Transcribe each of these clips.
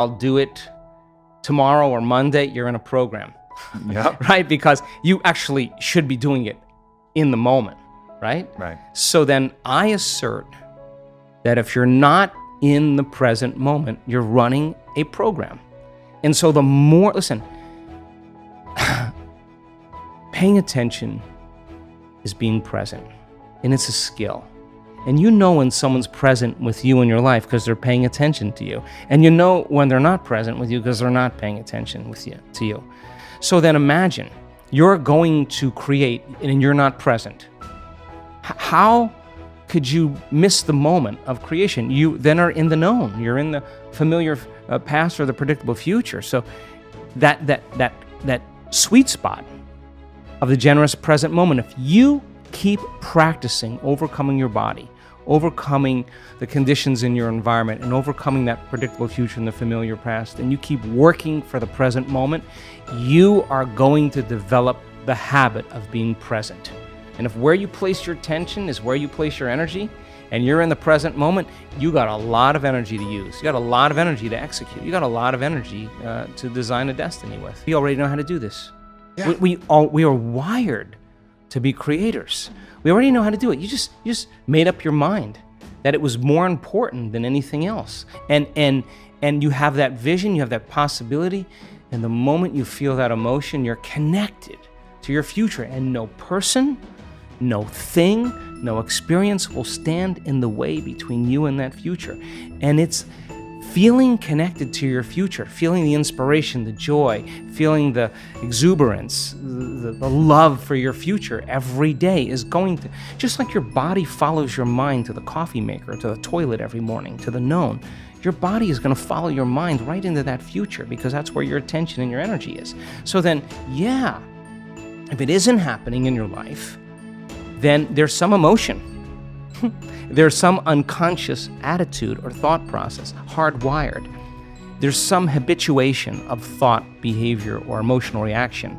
I'll do it tomorrow or Monday, you're in a program. Yep. Right? Because you actually should be doing it in the moment, right? Right. So then I assert that if you're not in the present moment, you're running a program. And so the more, listen, paying attention is being present, and it's a skill. And you know when someone's present with you in your life because they're paying attention to you. And you know when they're not present with you because they're not paying attention to you. So then imagine you're going to create and you're not present. How could you miss the moment of creation? You then are in the known. You're in the familiar past or the predictable future. So that sweet spot of the generous present moment, if you keep practicing overcoming your body, overcoming the conditions in your environment, and overcoming that predictable future and the familiar past, and you keep working for the present moment, you are going to develop the habit of being present. And if where you place your attention is where you place your energy, and you're in the present moment, you got a lot of energy to use. You got a lot of energy to execute. You got a lot of energy to design a destiny with. We already know how to do this. Yeah. We are wired to be creators. We already know how to do it. You just made up your mind that it was more important than anything else. And you have that vision, you have that possibility, and the moment you feel that emotion, you're connected to your future, and no person, no thing, no experience will stand in the way between you and that future. And it's feeling connected to your future, feeling the inspiration, the joy, feeling the exuberance, the love for your future every day is going to, just like your body follows your mind to the coffee maker, to the toilet every morning, to the known, your body is going to follow your mind right into that future because that's where your attention and your energy is. So then, yeah, if it isn't happening in your life, then there's some emotion. There's some unconscious attitude or thought process, hardwired. There's some habituation of thought, behavior, or emotional reaction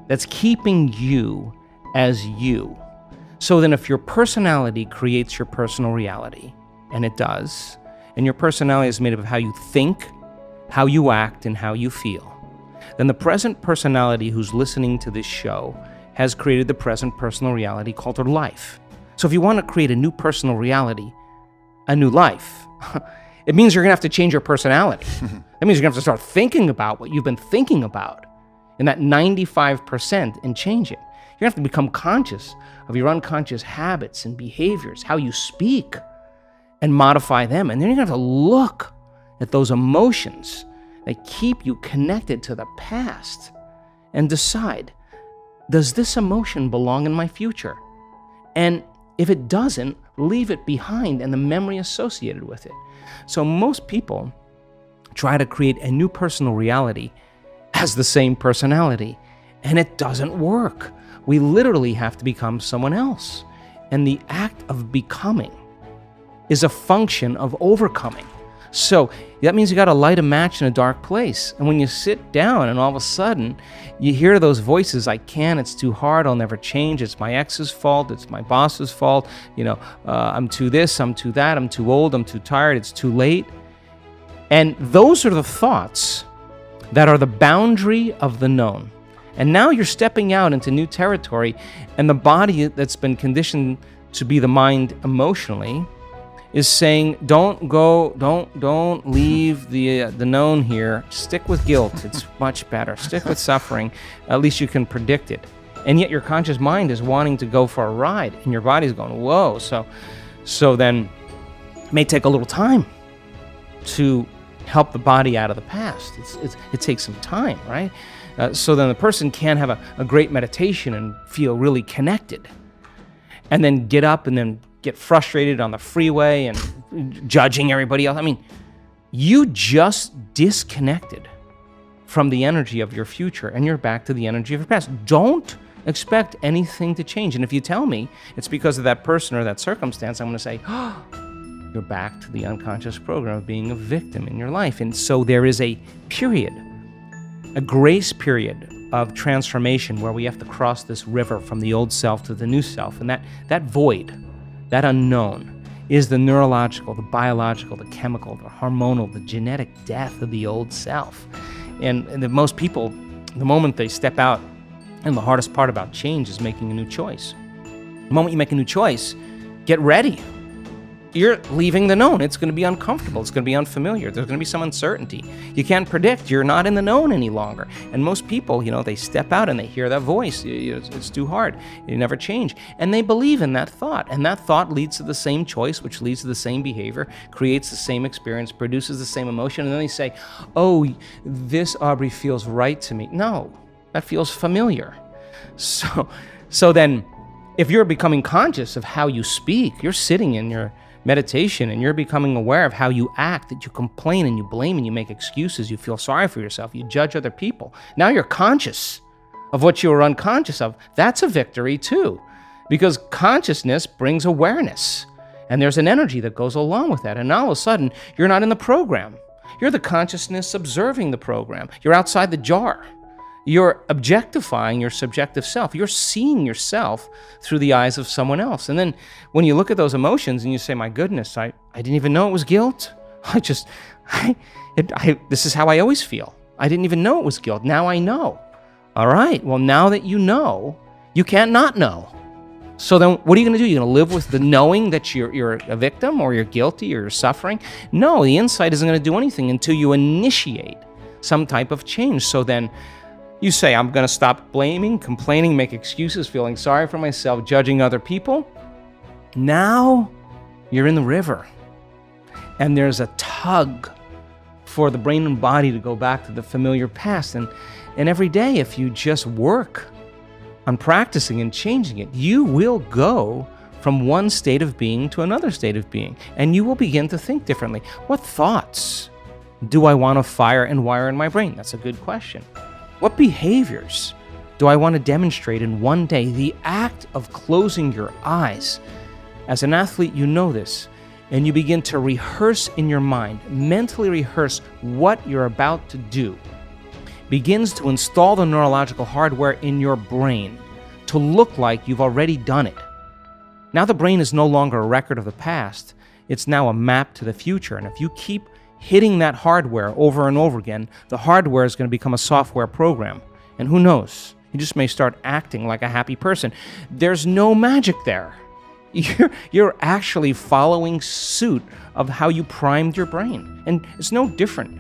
that's keeping you as you. So then if your personality creates your personal reality, and it does, and your personality is made up of how you think, how you act, and how you feel, then the present personality who's listening to this show has created the present personal reality called her life. So if you want to create a new personal reality, a new life, it means you're going to have to change your personality. That means you're going to have to start thinking about what you've been thinking about in that 95% and change it. You're going to have to become conscious of your unconscious habits and behaviors, how you speak, and modify them. And then you're going to have to look at those emotions that keep you connected to the past and decide, does this emotion belong in my future? And if it doesn't, leave it behind and the memory associated with it. So most people try to create a new personal reality as the same personality, and it doesn't work. We literally have to become someone else. And the act of becoming is a function of overcoming. So that means you got to light a match in a dark place. And when you sit down and all of a sudden you hear those voices, I can't, it's too hard, I'll never change, it's my ex's fault, it's my boss's fault, I'm too this, I'm too that, I'm too old, I'm too tired, it's too late. And those are the thoughts that are the boundary of the known. And now you're stepping out into new territory, and the body that's been conditioned to be the mind emotionally is saying, don't leave the known here. Stick with guilt. It's much better. Stick with suffering. At least you can predict it. And yet your conscious mind is wanting to go for a ride, and your body's going, whoa. So then it may take a little time to help the body out of the past. It takes some time, right? So then the person can have a great meditation and feel really connected, and then get up and then get frustrated on the freeway and judging everybody else. I mean, you just disconnected from the energy of your future, and you're back to the energy of your past. Don't expect anything to change. And if you tell me it's because of that person or that circumstance, I'm going to say, oh, you're back to the unconscious program of being a victim in your life. And so there is a period, a grace period of transformation where we have to cross this river from the old self to the new self. And that void, that unknown, is the neurological, the biological, the chemical, the hormonal, the genetic death of the old self. And most people, the moment they step out, and the hardest part about change is making a new choice. The moment you make a new choice, get ready. You're leaving the known. It's going to be uncomfortable. It's going to be unfamiliar. There's going to be some uncertainty. You can't predict. You're not in the known any longer. And most people, they step out and they hear that voice. It's too hard. You never change. And they believe in that thought. And that thought leads to the same choice, which leads to the same behavior, creates the same experience, produces the same emotion. And then they say, oh, this, Aubrey, feels right to me. No, that feels familiar. So then, if you're becoming conscious of how you speak, you're sitting in your meditation and you're becoming aware of how you act, that you complain and you blame and you make excuses, you feel sorry for yourself, you judge other people. Now you're conscious of what you were unconscious of. That's a victory too, because consciousness brings awareness, and there's an energy that goes along with that. And now all of a sudden, you're not in the program. You're the consciousness observing the program. You're outside the jar. You're objectifying your subjective self. You're seeing yourself through the eyes of someone else. And then when you look at those emotions and you say, my goodness, I didn't even know it was guilt. This is how I always feel. I didn't even know it was guilt. Now I know. All right, well, now that you know, you can't not know. So then what are you going to do? You're going to live with the knowing that you're a victim, or you're guilty, or you're suffering? No, the insight isn't going to do anything until you initiate some type of change. So then you say, I'm going to stop blaming, complaining, make excuses, feeling sorry for myself, judging other people. Now you're in the river, and there's a tug for the brain and body to go back to the familiar past. And every day, if you just work on practicing and changing it, you will go from one state of being to another state of being, and you will begin to think differently. What thoughts do I want to fire and wire in my brain? That's a good question. What behaviors do I want to demonstrate in one day? The act of closing your eyes. As an athlete, you know this, and you begin to rehearse in your mind, mentally rehearse what you're about to do, begins to install the neurological hardware in your brain to look like you've already done it. Now the brain is no longer a record of the past. It's now a map to the future. And if you keep hitting that hardware over and over again, the hardware is going to become a software program. And who knows? You just may start acting like a happy person. There's no magic there. You're actually following suit of how you primed your brain. And it's no different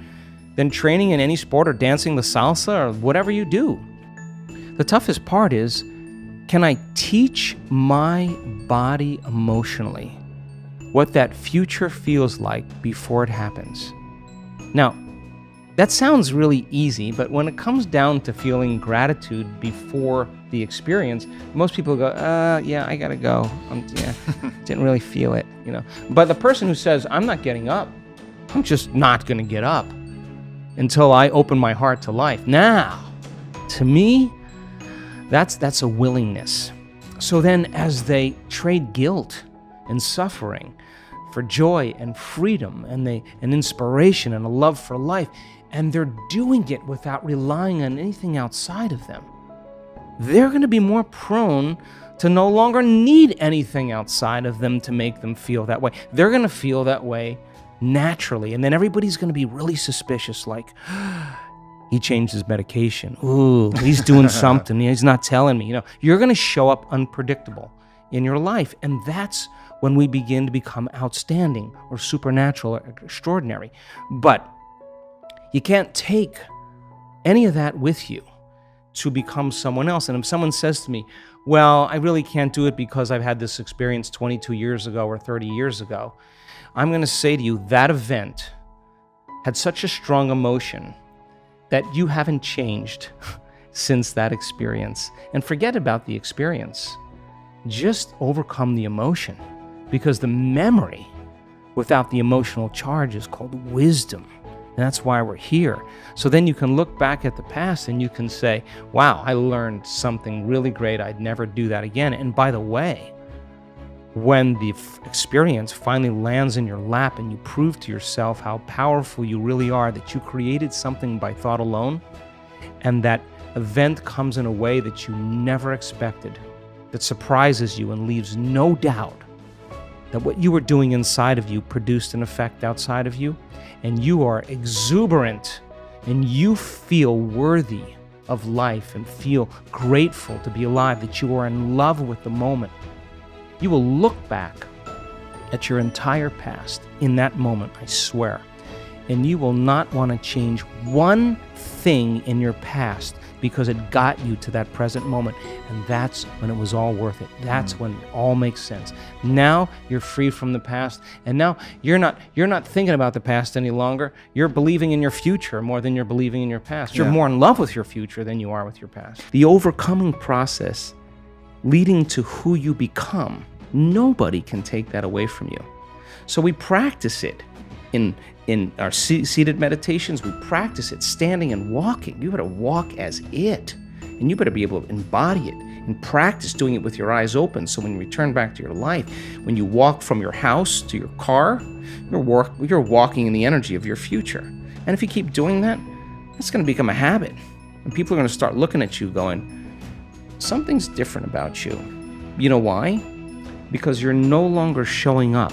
than training in any sport or dancing the salsa or whatever you do. The toughest part is, can I teach my body emotionally what that future feels like before it happens? Now, that sounds really easy, but when it comes down to feeling gratitude before the experience, most people go, yeah, I gotta go. Didn't really feel it, But the person who says, I'm not getting up, I'm just not gonna get up until I open my heart to life. Now, to me, that's a willingness. So then as they trade guilt and suffering for joy and freedom and inspiration and a love for life, and they're doing it without relying on anything outside of them, they're going to be more prone to no longer need anything outside of them to make them feel that way. They're going to feel that way naturally, and then everybody's going to be really suspicious, like, he changed his medication. Ooh, he's doing something. He's not telling me. You're going to show up unpredictable in your life, and that's when we begin to become outstanding or supernatural or extraordinary. But you can't take any of that with you to become someone else. And if someone says to me, well, I really can't do it because I've had this experience 22 years ago or 30 years ago, I'm going to say to you, that event had such a strong emotion that you haven't changed since that experience. And forget about the experience. Just overcome the emotion, because the memory without the emotional charge is called wisdom. And that's why we're here. So then you can look back at the past and you can say, wow, I learned something really great. I'd never do that again. And by the way, when the experience finally lands in your lap and you prove to yourself how powerful you really are, that you created something by thought alone, and that event comes in a way that you never expected, that surprises you and leaves no doubt, that what you were doing inside of you produced an effect outside of you, and you are exuberant and you feel worthy of life and feel grateful to be alive, that you are in love with the moment, you will look back at your entire past in that moment, I swear, and you will not want to change one thing in your past because it got you to that present moment. And that's when it was all worth it. That's when it all makes sense. Now you're free from the past, and now you're not thinking about the past any longer. You're believing in your future more than you're believing in your past. You're more in love with your future than you are with your past. The overcoming process leading to who you become, nobody can take that away from you. So we practice it in our seated meditations. We practice it standing and walking. You better walk as it, and you better be able to embody it and practice doing it with your eyes open. So when you return back to your life, when you walk from your house to your car, you're walking in the energy of your future. And if you keep doing that, it's going to become a habit, and people are going to start looking at you going, something's different about you. You know why? Because you're no longer showing up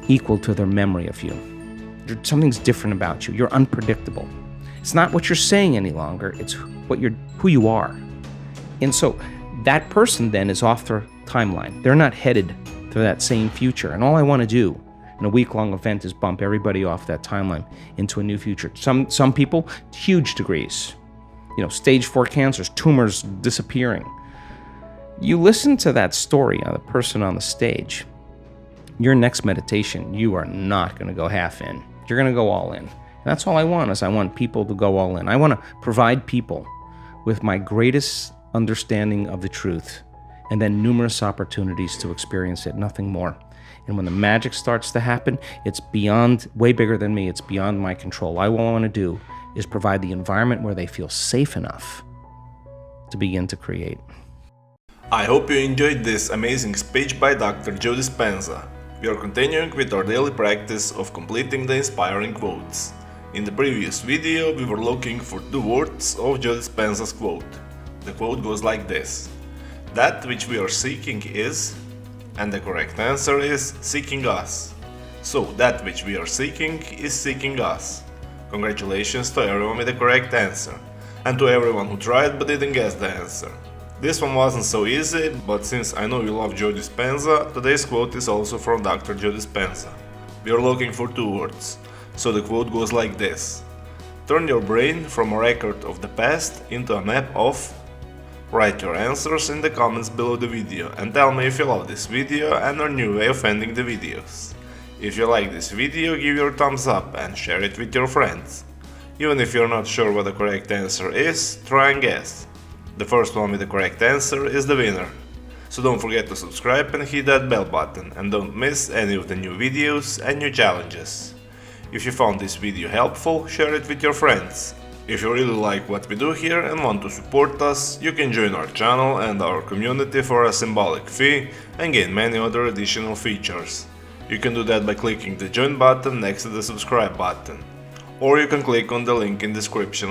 equal to their memory of you. Something's different about you. You're unpredictable. It's not what you're saying any longer. It's who you are. And so that person then is off their timeline. They're not headed to that same future. And all I want to do in a week-long event is bump everybody off that timeline into a new future. Some people, huge degrees. Stage 4 cancers, tumors disappearing. You listen to that story of the person on the stage. Your next meditation, you are not going to go half in. You're going to go all in. And that's all I want, I want people to go all in. I want to provide people with my greatest understanding of the truth, and then numerous opportunities to experience it, nothing more. And when the magic starts to happen, it's beyond, way bigger than me. It's beyond my control. All I want to do is provide the environment where they feel safe enough to begin to create. I hope you enjoyed this amazing speech by Dr. Joe Dispenza. We are continuing with our daily practice of completing the inspiring quotes. In the previous video, we were looking for 2 words of Joe Dispenza's quote. The quote goes like this: "That which we are seeking is," and the correct answer is "seeking us." So, that which we are seeking is seeking us. Congratulations to everyone with the correct answer, and to everyone who tried but didn't guess the answer. This one wasn't so easy, but since I know you love Joe Dispenza, today's quote is also from Dr. Joe Dispenza. We are looking for 2 words, so the quote goes like this: "Turn your brain from a record of the past into a map of." Write your answers in the comments below the video and tell me if you love this video and our new way of ending the videos. If you like this video, give your thumbs up and share it with your friends. Even if you're not sure what the correct answer is, try and guess. The first one with the correct answer is the winner. So don't forget to subscribe and hit that bell button, and don't miss any of the new videos and new challenges. If you found this video helpful, share it with your friends. If you really like what we do here and want to support us, you can join our channel and our community for a symbolic fee and gain many other additional features. You can do that by clicking the join button next to the subscribe button, or you can click on the link in description.